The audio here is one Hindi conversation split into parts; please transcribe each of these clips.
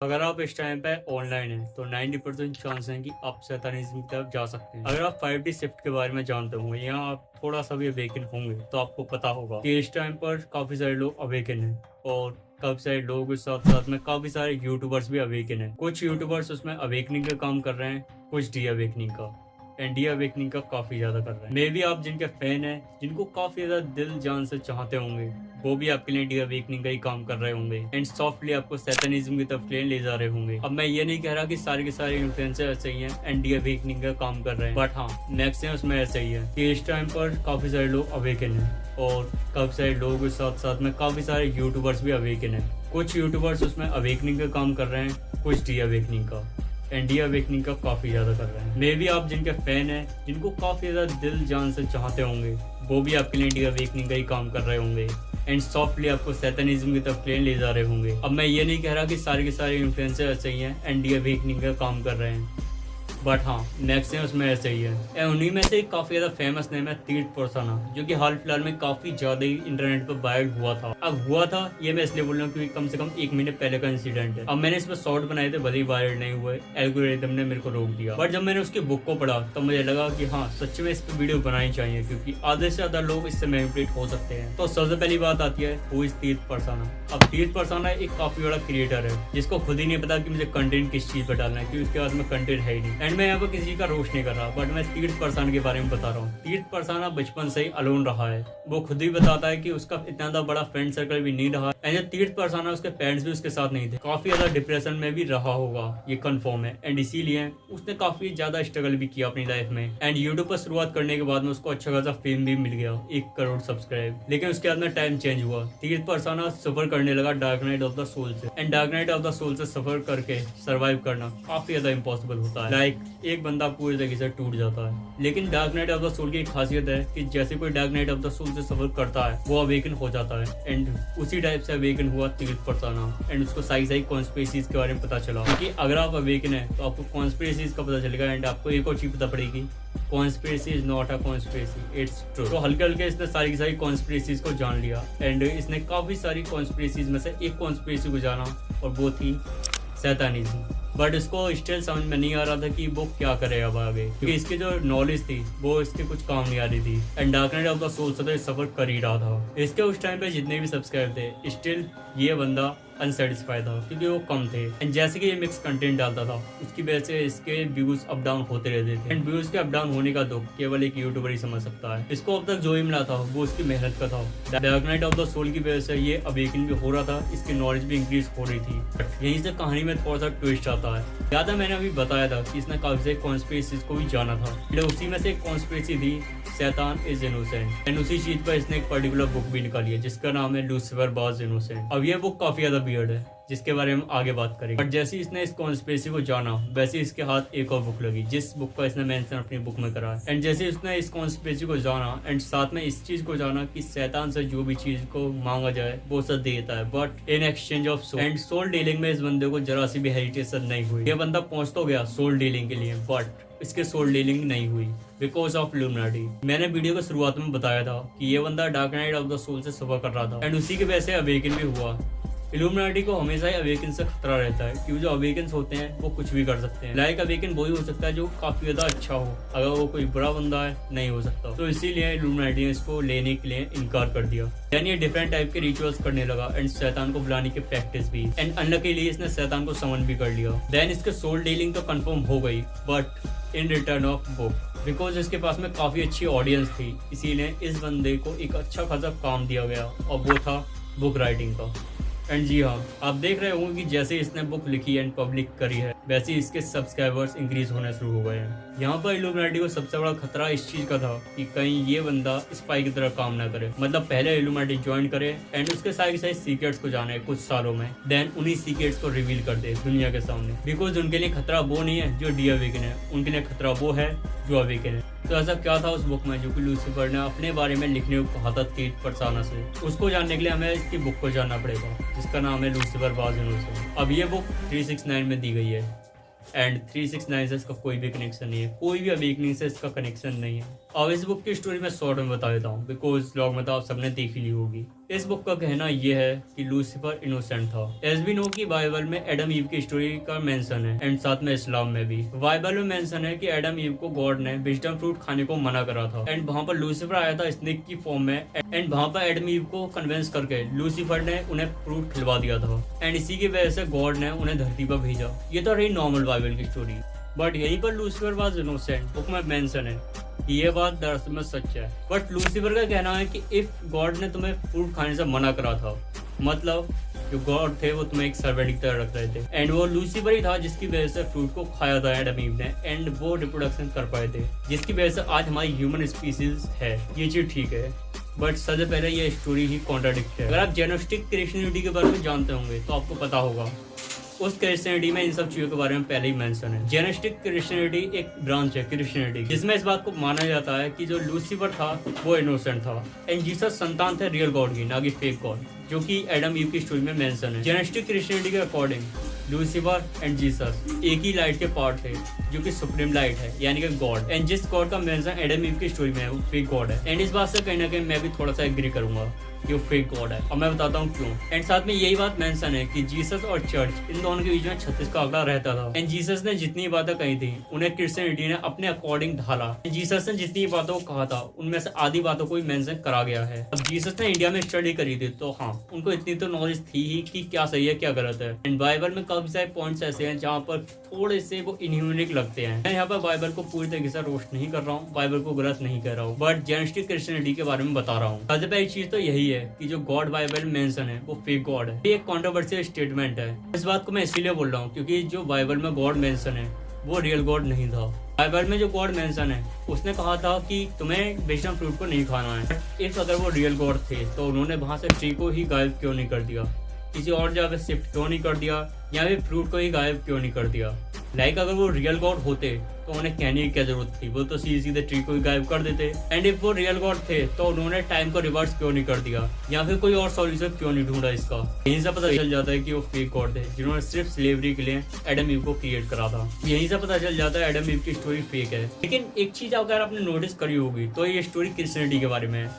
अगर आप इस टाइम पे ऑनलाइन हैं तो 90% चांस है कि आप सैतानिज्म की तरफ जा सकते हैं। अगर आप 5D शिफ्ट के बारे में जानते होंगे या आप थोड़ा सा भी अवेकन होंगे तो आपको पता होगा कि इस टाइम पर काफ़ी सारे लोग अवेकन हैं और काफ़ी सारे लोग इस साथ साथ में काफ़ी सारे यूट्यूबर्स भी अवेकन हैं। कुछ यूट्यूबर्स उसमें अवेकनिंग का काम कर रहे हैं, कुछ डी अवेकनिंग का एंड डी अवेकनिंग का काफ़ी ज़्यादा कर रहे हैं। मे भी आप जिनके फैन हैं, जिनको काफ़ी ज़्यादा दिल जान से चाहते होंगे, वो भी आपके लिए डी अवेकनिंग का ही काम कर रहे होंगे एंड सॉफ्टली आपको सैतानिज्म की तरफ ले जा रहे होंगे। अब मैं ये नहीं कह रहा कि सारे के सारे इन्फ्लुएंसर ऐसे ही हैं एंड डी अवेकनिंग का काम कर रहे हैं, बट हाँ मैक्सिमम उसमें ऐसे ही है कि इस टाइम पर काफ़ी सारे लोग अवेकन हैं और काफ़ी सारे लोग के साथ साथ में काफ़ी सारे यूट्यूबर्स भी अवेकन हैं। कुछ यूट्यूबर्स उसमें अवेकनिंग का काम कर रहे हैं, कुछ डी अवेकनिंग का एंड डी अवेकनिंग का काफ़ी ज़्यादा कर रहे हैं। मे भी आप जिनके फैन हैं, जिनको काफ़ी ज़्यादा दिल जान से चाहते होंगे, वो भी आपके लिए डी अवेकनिंग का ही काम कर रहे होंगे एंड सॉफ्टली आपको सैतानिज्म की तरफ ले जा रहे होंगे। अब मैं ये नहीं कह रहा कि सारे के सारे इन्फ्लुएंसर ऐसे ही हैं एंड डी अवेकनिंग का काम कर रहे हैं, बट हाँ मैक्सिमम उसमें ऐसे ही है। उन्हीं में से काफ़ी ज़्यादा फेमस नेम है तीर्थ परसाना, जो कि हाल फिलहाल में काफ़ी ज़्यादा ही इंटरनेट पर वायरल हुआ था। अब हुआ था ये मैं इसलिए बोल रहा हूँ क्योंकि कम से कम 1 महीने पहले का इंसिडेंट है। अब मैंने इस पर शॉर्ट बनाए थे, भले ही वायरल नहीं हुए, एल्गोरिथम ने मेरे को रोक दिया, बट जब मैंने उसकी बुक को पढ़ा तब मुझे लगा कि हाँ सच में इस पर वीडियो बनानी चाहिए क्योंकि आधे से ज़्यादा लोग इससे मैनिपुलेट हो सकते हैं। तो सबसे पहली बात आती है वो इस तीर्थ परसाना। अब तीर्थ परसाना एक काफ़ी बड़ा क्रिएटर है जिसको खुद ही नहीं पता कि मुझे कंटेंट किस चीज़ पर डालना है, क्योंकि उसके बाद में कंटेंट है ही नहीं। एंड मैं यहाँ पर किसी का रोस्ट नहीं कर रहा, बट मैं तीर्थ परसाना के बारे में बता रहा हूँ। तीर्थ परसाना बचपन से ही अलोन रहा है। वो खुद ही बताता है कि उसका इतना ज़्यादा बड़ा फ्रेंड सर्कल भी नहीं रहा एंड तीर्थ परसाना उसके पेरेंट्स भी उसके साथ नहीं थे। काफी ज्यादा डिप्रेशन में भी रहा होगा, ये कंफर्म है एंड इसीलिए उसने काफी ज्यादा स्ट्रगल भी किया अपनी लाइफ में एंड यूट्यूब पर शुरुआत करने के बाद में उसको अच्छा खासा फेम भी मिल गया, 1 करोड़ सब्सक्राइब। लेकिन उसके बाद में टाइम चेंज हुआ, तीर्थ परसाना सफर करने लगा dark night of the soul से and dark night of the soul से सफर करके सर्वाइव करना काफी ज्यादा इम्पॉसिबल होता है। लाइक एक बंदा पूरी तरीके से टूट जाता है। लेकिन dark night of the soul की एक खासियत है कि जैसे कोई dark night of the soul से सफर करता है वो अवेकन हो जाता है एंड उसी टाइप से अवेकन हुआ तीर्थ परसाना एंड उसको सही कॉन्स्पिरेसीज के बारे में पता चला। क्योंकि अगर आप अवेकन है तो आपको कॉन्स्पिरेसीज का पता चलेगा एंड आपको एक और चीज पता पड़ेगी, conspiracy is not a conspiracy, it's true. तो हल्के हल्के इसने सारी की सारी कॉन्स्पिरेसीज को जान लिया एंड इसने काफी सारी कॉन्स्पिरेसीज में से एक कॉन्स्पिरेसी को जाना और वो थी सैतानिज्म। बट इसको स्टिल समझ में नहीं आ रहा था कि वो क्या करे अब आगे, क्योंकि इसकी जो नॉलेज थी वो इसके कुछ काम नहीं आ रही थी and dark night of the soul से तो सफर कर ही रहा था। इसके उस टाइम पे जितने भी सब्सक्राइबर थे स्टिल ये बंदा अनसेटिस्फाइड था क्योंकि वो कम थे एंड जैसे कि ये मिक्स कंटेंट डालता था उसकी वजह से इसके व्यूज अप डाउन होते रहते थे एंड व्यूज के अप डाउन होने का दुख केवल एक यूट्यूबर ही समझ सकता है। इसको अब तक जो ही मिला था वो उसकी मेहनत का था। Dark night of the soul की वजह से ये अवेकन भी हो रहा था, इसकी नॉलेज भी इंक्रीज हो रही थी। यहीं से कहानी में थोड़ा सा ट्विस्ट आता है। ज्यादा मैंने अभी बताया था कि इसने काफी सारी कॉन्स्पिरेसीज को भी जाना था, उसी में से एक कॉन्स्पिरेसी थी शैतान इज इनोसेंट एंड उसी चीज पर इसने एक पर्टिकुलर बुक भी निकाली है जिसका नाम है लूसिफर वाज इनोसेंट। अब ये बुक काफी ज्यादा वियर्ड है जिसके बारे में आगे बात करेंगे, बट जैसे इसने इस कॉन्स्पिरेसी को जाना वैसे इसके हाथ एक और बुक लगी जिस बुक का इसने मेंशन अपनी बुक में करा है एंड जैसे इसने इस कॉन्स्पिरेसी को जाना एंड साथ में इस चीज को जाना कि शैतान से जो भी चीज को मांगा जाए वो सब देता है but in exchange of soul. And soul dealing में इस बंदे को जरा सी भी हेजिटेशन नहीं हुई। ये बंदा पहुंच तो गया सोल डीलिंग के लिए बट इसके सोल डीलिंग नहीं हुई बिकॉज ऑफ इल्यूमिनाटी। मैंने वीडियो को शुरुआत में बताया था कि ये बंदा dark night of the soul से सफर कर रहा था एंड उसी के वजह से अवेकन भी हुआ। इल्यूमिनाटी को हमेशा ही अवेकन से खतरा रहता है क्योंकि जो अवेकन्स होते हैं वो कुछ भी कर सकते हैं। लाइक अवेकन वही हो सकता है जो काफी ज्यादा अच्छा हो, अगर वो कोई बुरा बंदा है नहीं हो सकता। तो इसीलिए इल्यूमिनाटी ने इसको लेने के लिए इनकार कर दिया। यानी ये डिफरेंट टाइप के रिचुअल्स करने लगा एंड शैतान को बुलाने की प्रैक्टिस भी एंड अनलकीली इसने शैतान को समन भी कर लिया। देन इसके सोल डीलिंग तो कंफर्म हो गई but in return of book, because इसके पास में काफी अच्छी ऑडियंस थी इसीलिए इस बंदे को एक अच्छा खासा काम दिया गया और वो था बुक राइटिंग का। एंड जी हाँ, आप देख रहे होंगे कि जैसे इसने बुक लिखी एंड पब्लिक करी है वैसे इसके सब्सक्राइबर्स इंक्रीज होने शुरू हो गए हैं। यहाँ पर इल्यूमिनाटी को सबसे बड़ा खतरा इस चीज का था कि कहीं ये बंदा स्पाई की तरह काम ना करे, मतलब पहले इल्यूमिनाटी ज्वाइन करे एंड उसके सारे सीक्रेट्स को जाने कुछ सालों में, देन उन्हीं सीक्रेट्स को रिवील कर दे दुनिया के सामने। बिकॉज उनके लिए खतरा वो नहीं है जो डी अवेकन है, उनके लिए खतरा वो है जो अवेकन है। तो ऐसा क्या था उस बुक में जो कि लूसीफर ने अपने बारे में लिखने को कहा था तीर्थ परसाना से, उसको जानने के लिए हमें इसकी बुक को जानना पड़ेगा जिसका नाम है लूसीफर वाज इनोसेंट। अब ये बुक 369 में दी गई है एंड 369 से इसका कोई भी कनेक्शन नहीं है, कोई भी अवेकनिंग से इसका कनेक्शन नहीं है। अब इस बुक की स्टोरी मैं शॉर्ट में बता देता हूँ, बिकॉज लॉन्ग में तो आप सबने देख ही ली होगी। इस बुक का कहना यह है कि लूसीफर इनोसेंट था। एज वी नो कि बाइबल में एडम ईव की स्टोरी का मेंशन है, एंड साथ में इस्लाम में भी। बाइबल में मेंशन है कि एडम ईव को गॉड ने विजडम फ्रूट खाने को मना करा था, एंड वहाँ पर लूसीफर आया था स्नेक की फॉर्म में, एंड वहाँ पर एडम ईव को कन्विंस करके लूसीफर ने उन्हें फ्रूट खिलवा दिया था, एंड इसी की वजह से गॉड ने उन्हें धरती पर भेजा। ये तो रही नॉर्मल बाइबल की स्टोरी, बट यहीं पर लूसीफर वाज इनोसेंट बुक में मेंशन है। ये बात दरअसल में सच है, बट लूसीफर का कहना है कि इफ गॉड ने तुम्हें फ्रूट खाने से मना करा था, मतलब जो गॉड थे वो तुम्हें एक सर्वेंट की तरह रख रहे थे, एंड वो लूसीफर ही था जिसकी वजह से फ्रूट को खाया था एडम ईव ने, एंड वो रिप्रोडक्शन कर पाए थे, जिसकी वजह से आज हमारी ह्यूमन स्पीसीज है। ये चीज ठीक है, बट सबसे पहले ये स्टोरी ही कॉन्ट्राडिक्ट है। अगर आप जेनोस्टिक क्रिश्चियनिटी के बारे में जानते होंगे तो आपको पता होगा उस क्रिश्चियनिटी में इन सब चीजों के बारे में पहले ही मेंशन है। जेनेस्टिक क्रिश्चियनिटी एक ब्रांच है क्रिश्चियनिटी, जिसमें इस बात को माना जाता है कि जो लूसीफर था वो इनोसेंट था, एंड जीसस संतान थे रियल गॉड की, ना कि फेक गॉड, जो कि एडम ईव की स्टोरी में मेंशन है। जेनेस्टिक क्रिश्चियनिटी के अकॉर्डिंग लूसीफर एंड जीसस एक ही लाइट के पार्ट थे, जो कि सुप्रीम लाइट है, यानी कि गॉड, एंड जिस गॉड का मेंशन एडम ईव की स्टोरी में है वो फेक गॉड है। एंड इस बात से कहीं ना कहीं मैं भी थोड़ा सा एग्री करूंगा कि वो फेक गॉड है, और मैं बताता हूँ क्यों। एंड साथ में यही बात मेंशन है कि जीसस और चर्च इन दोनों के बीच में 36 का आंकड़ा रहता था, एंड जीसस ने जितनी बातें कही थी उन्हें क्रिश्चियनिटी ने अपने अकॉर्डिंग ढाला। जीसस ने जितनी बातों को कहा था उनमें से आधी बातों को ही मेंशन करा गया है। अब जीसस ने इंडिया में स्टडी करी थी, तो हाँ उनको इतनी तो नॉलेज थी ही कि क्या सही है क्या गलत है। एंड बाइबल में काफी सारे पॉइंट्स ऐसे हैं जहाँ पर थोड़े से वो इनह्यूमनिक लगते हैं। मैं यहाँ पर बाइबल को पूरी तरीके से रोस्ट नहीं कर रहा हूँ, बाइबल को गलत नहीं कह रहा हूँ, बट जेनेस्टिक क्रिश्चियनिटी के बारे में बता रहा हूँ। सबसे पहली चीज तो यही है कि जो गॉड बाइबल में मेंशन है वो फेक गॉड है। ये एक कंट्रोवर्शियल स्टेटमेंट है। इस बात को मैं इसीलिए बोल रहा हूँ क्योंकि जो बाइबल में गॉड मेंशन है वो रियल गॉड नहीं था। बाइबल में जो गॉड मेंशन है उसने कहा था कि तुम्हें विजडम फ्रूट को नहीं खाना है। इफ अगर वो रियल गॉड थे तो उन्होंने वहां से ट्री को ही गायब क्यों नहीं कर दिया, किसी और जगह पे शिफ्ट क्यों नहीं कर दिया, या फिर फ्रूट को ही गायब क्यों नहीं कर दिया। लाइक अगर वो रियल गॉड होते तो उन्हें कहने की क्या जरूरत थी, वो तो सीधे ट्री को ही गायब कर देते। एंड इफ वो रियल गॉड थे तो उन्होंने टाइम को रिवर्स क्यों नहीं कर दिया, या फिर कोई और सॉल्यूशन क्यों नहीं ढूंढा इसका। यहीं से पता चल जाता है कि वो फेक गॉड थे जिन्होंने सिर्फ स्लेवरी के लिए एडम ईव को क्रिएट करा था। यहीं से पता चल जाता है एडम ईव की स्टोरी फेक है। लेकिन एक चीज अगर आपने नोटिस करी होगी तो ये स्टोरी क्रिश्चियनिटी के बारे में है।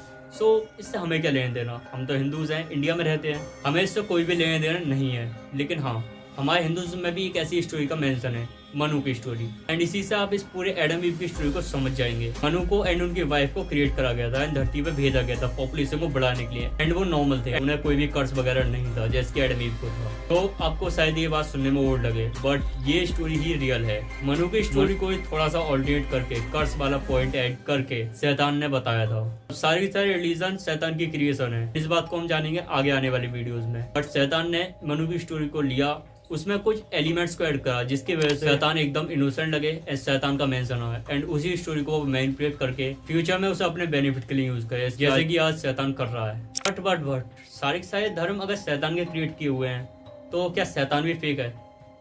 इससे हमें क्या लेना देना, हम तो हिंदूज हैं, इंडिया में रहते हैं, हमें इससे कोई भी लेना देना नहीं है। लेकिन हाँ हमारे हिंदुज्म में भी एक ऐसी स्टोरी का मेंशन है, मनु की स्टोरी, एंड इसी से आप इस पूरे एडम ईव की स्टोरी को समझ जाएंगे। मनु को एंड उनकी वाइफ को क्रिएट करा गया था एंड धरती पे भेजा गया था पॉपुलेशन को बढ़ाने के लिए, एंड वो नॉर्मल थे, उन्हें कोई भी कर्ज वगैरह नहीं था जैसे कि एडम ईव को था। तो आपको शायद ये बात सुनने में ओल्ड लगे, बट ये स्टोरी ही रियल है। मनु की स्टोरी को थोड़ा सा ऑल्टरनेट करके कर्ज वाला पॉइंट ऐड करके शैतान ने बताया था। सारी रिलीजन शैतान की क्रिएशन है, इस बात को हम जानेंगे आगे आने वाली वीडियोज में। बट शैतान ने मनु की स्टोरी को लिया, उसमें कुछ एलिमेंट्स को ऐड करा जिसकी वजह से शैतान एकदम इनोसेंट लगे, शैतान का मेंशन हुआ है, एंड उसी स्टोरी को मैनिपुलेट करके फ्यूचर में उसे अपने बेनिफिट के लिए यूज करे, जैसे कि आज शैतान कर रहा है। बट सारे धर्म अगर शैतान के क्रिएट किए हुए हैं तो क्या शैतान भी फेक है?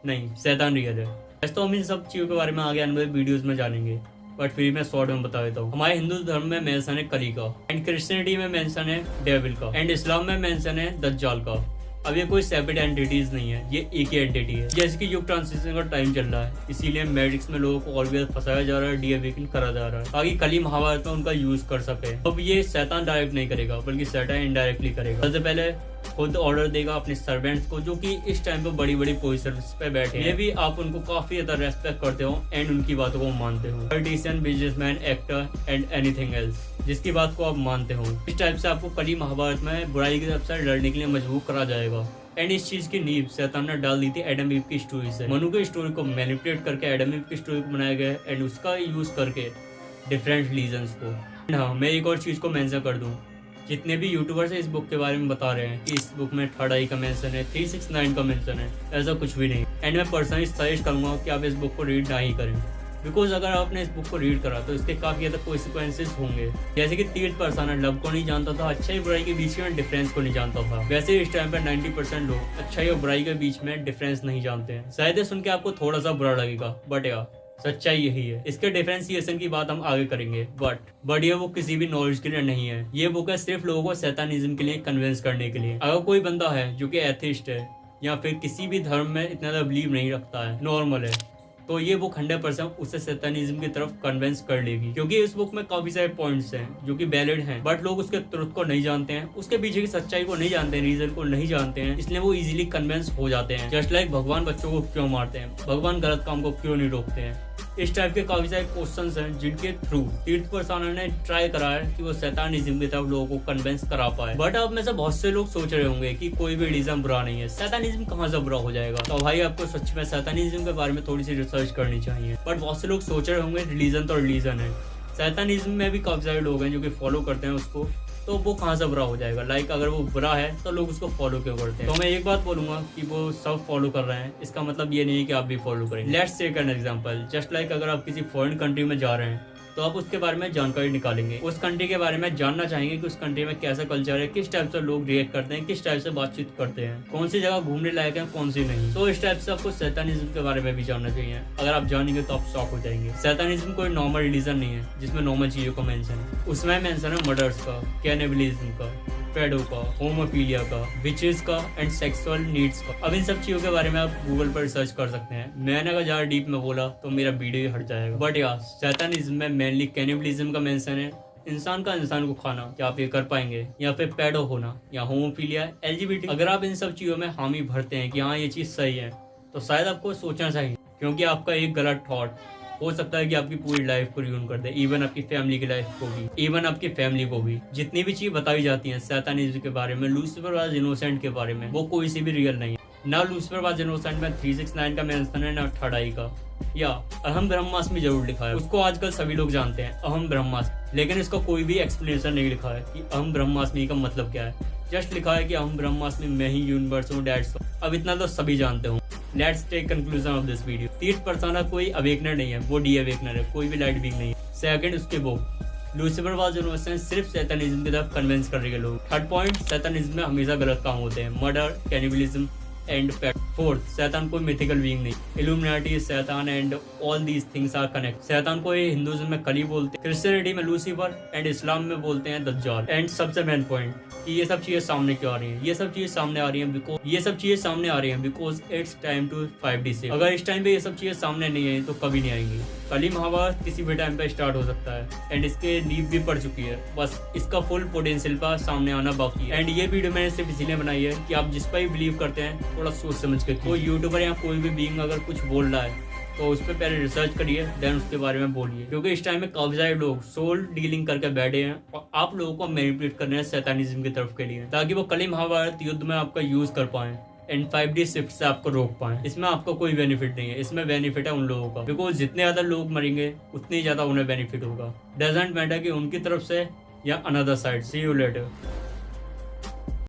नहीं, शैतान रियल है। वैसे तो हम इन सब चीजों के बारे में आगे आने वाले वीडियोज में जानेंगे, बट फिर मैं शॉर्ट में बता देता हूँ। हमारे हिंदू धर्म में मेंशन है कली का, एंड क्रिश्चियनिटी में मेंशन है डेविल का, एंड इस्लाम में मेंशन है दज्जाल का। अब ये कोई सेपरेट एंटिटीज नहीं है, ये एक ही एंटिटी है। जैसे कि युग ट्रांजिशन का टाइम चल रहा है, इसीलिए मैट्रिक्स में लोगों को ऑलवेज फंसाया जा रहा है, डीएवेकिंग करा जा रहा है ताकि कली महाभारत में उनका यूज कर सके। अब ये शैतान डायरेक्ट नहीं करेगा बल्कि शैतान इनडायरेक्टली करेगा। सबसे पहले खुद ऑर्डर देगा अपने सर्वेंट्स को जो कि इस टाइम पे बड़ी बड़ी पोजीशंस पे बैठे हैं, ये भी आप उनको काफी ज्यादा रेस्पेक्ट करते हो एंड उनकी बातों को मानते हो। Politician, businessman, actor and anything else, जिसकी बात को आप मानते हो। इस टाइप से आपको कली महाभारत में बुराई की तरफ से लड़ने के लिए मजबूर करा जाएगा। एंड इस चीज की नींव शैतान ने डाल दी थी एडम ईव की स्टोरी से। मनु की स्टोरी को मैनिपुलेट करके एडम ईव की स्टोरी को बनाया गया एंड उसका यूज करके डिफरेंट रिलीजन्स को। हाँ, मैं एक और चीज को मेंशन कर दूं, जितने भी यूट्यूबर्स इस बुक के बारे में बता रहे हैं कि इस बुक में थर्ड आई का मेंशन है, 369 का मेंशन है, ऐसा कुछ भी नहीं। एंड मैं पर्सनली सजेस्ट करूंगा कि आप इस बुक को रीड ना ही करें, बिकॉज अगर आपने इस बुक को रीड करा तो इसके काफी ज्यादा कॉन्सिक्वेंसेस होंगे। जैसे कि तीर्थ पर्सन लव को नहीं जानता था, अच्छाई बुराई के बीच में डिफरेंस को नहीं जानता था, वैसे इस टाइम पर 90% लोग अच्छाई और बुराई के बीच में डिफरेंस नहीं जानते हैं। शायद सुन के आपको थोड़ा सा बुरा लगेगा, बट यार सच्चाई यही है। इसके डिफरेंशिएशन की बात हम आगे करेंगे, बट ये बुक किसी भी नॉलेज के लिए नहीं है। ये बुक है सिर्फ लोगों को शैतानिज्म के लिए कन्विंस करने के लिए। अगर कोई बंदा है जो कि एथिस्ट है या फिर किसी भी धर्म में इतना ज्यादा बिलीव नहीं रखता है, नॉर्मल है, तो ये बुक 100% उसे सैतानिज्म की तरफ कन्विंस कर लेगी, क्योंकि इस बुक में काफी सारे पॉइंट्स हैं जो कि वैलिड हैं, बट लोग उसके ट्रुथ को नहीं जानते हैं, उसके पीछे की सच्चाई को नहीं जानते हैं, रीजन को नहीं जानते हैं, इसलिए वो इजीली कन्विंस हो जाते हैं। जस्ट लाइक भगवान बच्चों को क्यों मारते हैं, भगवान गलत काम को क्यों नहीं रोकते हैं। इस टाइप के काफी सारे क्वेश्चंस हैं जिनके थ्रू तीर्थ पर्सन ने ट्राई करा है कि वो सैतानिज्म की तरफ लोगों को कन्विंस करा पाए। बट अब में से बहुत से लोग सोच रहे होंगे कि कोई भी रिलीजन बुरा नहीं है, सैतानिज्म कहाँ से बुरा हो जाएगा। तो भाई आपको सच में सैतानिज्म के बारे में थोड़ी सी रिसर्च करनी चाहिए। बट बहुत से लोग सोच रहे होंगे रिलीजन तो रिलीजन है, सैतानिज्म में भी काफी सारे लोग हैं जो कि फॉलो करते हैं उसको, तो वो कहाँ से बुरा हो जाएगा। लाइक अगर वो बुरा है तो लोग उसको फॉलो क्यों करते हैं। तो मैं एक बात बोलूंगा कि वो सब फॉलो कर रहे हैं, इसका मतलब ये नहीं है कि आप भी फॉलो करें। Let's take an example, just like अगर आप किसी फॉरेन कंट्री में जा रहे हैं तो आप उसके बारे में जानकारी निकालेंगे, उस कंट्री के बारे में जानना चाहेंगे कि उस कंट्री में कैसा कल्चर है, किस टाइप से लोग रिएक्ट करते हैं, किस टाइप से बातचीत करते हैं, कौन सी जगह घूमने लायक है, कौन सी नहीं। तो इस टाइप से आपको सैतानिज्म के बारे में भी जानना चाहिए। अगर आप जानेंगे तो आप शॉक हो जाएंगे। सैतानिज्म कोई नॉर्मल रिलीजन नहीं है जिसमें नॉर्मल चीजों का मेंशन है। उसमें मेंशन है मर्डर्स का, कैनिबलिज्म का, पेडो का, होमोफीलिया का, विचेस का एंड सेक्सुअल नीड्स का। अब इन सब चीजों के बारे में आप गूगल पर रिसर्च कर सकते हैं। मैंने अगर ज्यादा डीप में बोला तो मेरा वीडियो ही हट जाएगा। बट यार सैतानिज्म में मेनली कैनिबलिज्म का मेंशन है, इंसान का इंसान को खाना, क्या आप ये कर पाएंगे, या फिर पेडो होना, या होमोफीलिया, एलजीबीटी। अगर आप इन सब चीजों में हामी भरते हैं कि हाँ ये चीज सही है, तो शायद आपको सोचना चाहिए, क्योंकि आपका एक गलत थॉट हो सकता है कि आपकी पूरी लाइफ को रूइन कर दे, इवन आपकी फैमिली की लाइफ को भी, इवन आपकी फैमिली को भी। जितनी भी चीज बताई जाती है सैतानिज्म के बारे में, लूसीफर वाज इनोसेंट के बारे में, वो कोई सी भी रियल नहीं है। ना लूसीफर वाज इनोसेंट में 369 का मेंशन है, ना थर्ड आई का। या अहम ब्रह्मास्मि जरूर लिखा है, उसको आजकल सभी लोग जानते हैं, अहम ब्रह्मास्मि, लेकिन इसका कोई भी एक्सप्लेनेशन नहीं लिखा है कि अहम ब्रह्मास्मि का मतलब क्या है। जस्ट लिखा है कि अहम ब्रह्मास्मि मैं ही यूनिवर्स हूँ, डेट्स। अब इतना तो सभी जानते हो। Let's take conclusion of this video. Tirth persona कोई अवेकनर नहीं है, वो डी अवेकनर है, कोई भी लाइट बीइंग नहीं है। सेकंड, उसके वो लूसीफर वाज इनोसेंट सिर्फ सैतानिज्म की तरफ कन्विंस कर रहे हैं लोग। थर्ड पॉइंट, सैतानिज्म में हमेशा गलत काम होते हैं, murder, cannibalism and pet. Fourth, शैतान कोई मिथिकल बीइंग नहीं, इल्यूमिनाटी, शैतान and all these things are connect. शैतान को हिंदुइज्म में कली बोलते हैं, क्रिश्चियनिटी में लूसीफर एंड इस्लाम में बोलते हैं दज्जाल। एंड सबसे मेन पॉइंट कि ये सब चीजें सामने क्यों आ रही हैं, ये सब चीजें सामने आ रही हैं because it's time to 5D shift. अगर इस टाइम पे ये सब चीजें सामने नहीं आई तो कभी नहीं आएंगी। कली महाभारत किसी भी टाइम पे स्टार्ट हो सकता है, एंड इसके नींव भी पड़ चुकी है, बस इसका फुल पोटेंशियल पर सामने आना बाकी है। एंड ये वीडियो मैंने सिर्फ इसीलिए बनाई है कि आप जिस पर भी बिलीव करते हैं थोड़ा सोच समझ के। कोई यूट्यूबर या कोई भी बीइंग अगर कुछ बोल रहा है तो उस पर पहले रिसर्च करिए, देन उसके बारे में बोलिए, क्योंकि इस टाइम में काफी सारे लोग सोल डीलिंग करके बैठे हैं और आप लोगों को मैनिपुलेट कर रहे हैं सैतानिज्म की तरफ के लिए, ताकि वो कली महाभारत युद्ध में आपका यूज कर पाए एंड 5D शिफ्ट से आपको रोक पाए। इसमें आपको कोई बेनिफिट नहीं है, इसमें बेनिफिट है उन लोगों का, बिकॉज जितने ज्यादा लोग मरेंगे उतनी ज्यादा उन्हें बेनिफिट होगा। डजंट मैटर कि उनकी तरफ से या another side. See you letter.